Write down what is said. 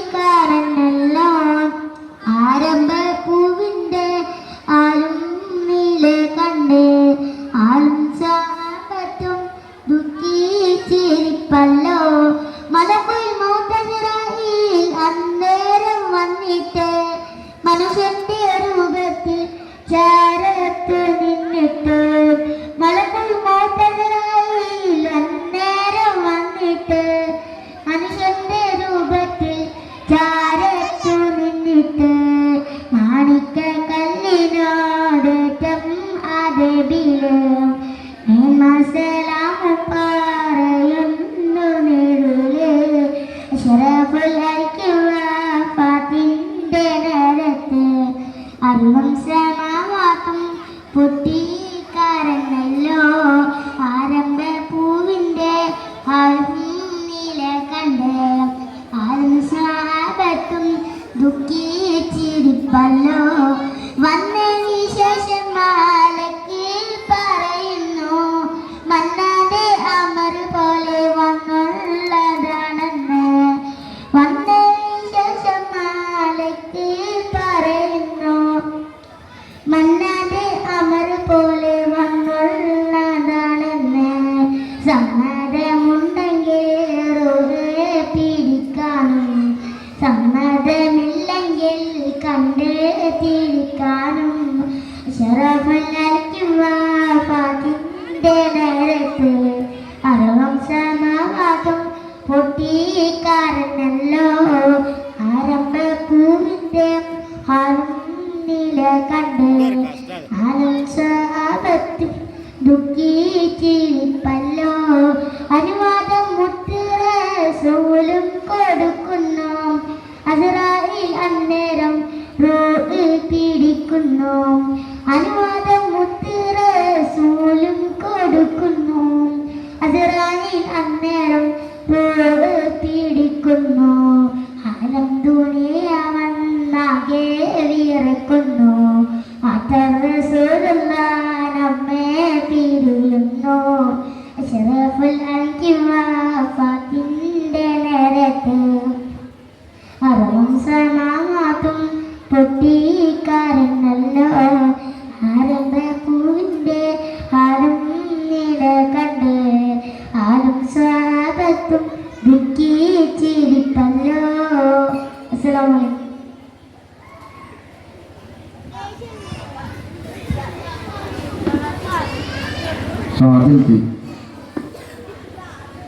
പൊട്ടിക്കാരനല്ലോ ആരംഭ പൂവിൻ്റെ ആലും നീലെ കണ്ട് ആളും സാപത്തും ദുഃഖിച്ചിരിപ്പല്ലോ മലക്കുൽ മൗതസിറായിൽ അന്നേരം വന്നിട്ട് മനുഷ്യന്റെ രൂപത്തിൽ ചാരത്ത് നിന്നിട്ട് മലക്കുൽ മൗതസിറായിൽ അന്നേരം വന്നിട്ട് മനുഷ്യന്റെ രൂപത്തിൽ ചാരത്തു നിന്നിട്ട് മാണിക്ക കല്ലിനോടേറ്റം അതേബിലും സലാമും പറയുന്നു നേരില് അഷ്റഫുൽ വഫാത്തിന്റെ നേരത്ത് അറിവും സമാവാത്തും പൊട്ടിക്കാരനല്ലോ ആരംഭ പൂവിൻ്റെ നീല കണ്ട് ആരും സാപത്തും ദുഃഖിച്ചിരിപ്പല്ലോ വന്ന വിശേഷം മാലക്ക് പറയുന്നു മന്നാതെ അമർ പോലെ വന്നുള്ളതാണെന്ന് വന്ന വിശേഷം മാലക്ക് പറയുന്നു മന്നാതെ അമർ പോലെ വന്നുള്ളതാണെന്ന് സമ്മതമുണ്ടെങ്കിൽ പിടിക്കാനും സമ്മതമില്ലെങ്കിൽ കണ്ട് തിരിക്കാനും അഷ്റഫുൽ വഫാത്തിന്റെ നേരത്ത് അറിവും സമാവാത്തും പൊട്ടിക്കാരനല്ലോ ആരംഭ പൂവിൻ്റെ ഹാലും നീല കണ്ട് ആലും സാപത്ത് ദുഃഖിച്ചിരിപ്പല്ലോ അനുവാദം മുത്ത് റസൂലും കൊടുക്കുന്നു അസ്റായിൽ അന്നേരം റൂഹ് പിടിക്കുന്നു അനുവാദം മുത്ത് റസൂലും കൊടുക്കുന്നു അസ്റായിൽ അന്നേരം റൂഹ് പിടിക്കുന്നു ആലം ദുനിയാവന്നാകെ വിറക്കുന്നു നമ്മെ പിരിയുന്നു അഷ്റഫുൽ വഫാത്തിന്റെ നേരത്ത് അറിവും സമാവാത്തും പൊട്ടിക്കാരനല്ലോ ആരംഭ പൂവിൻ്റെ ആലും നീല കണ്ട് ആലും സാപത്തും ദുഃഖിച്ചിരിപ്പല്ലോ. അസ്സലാമു അലൈക്കും. Thank you.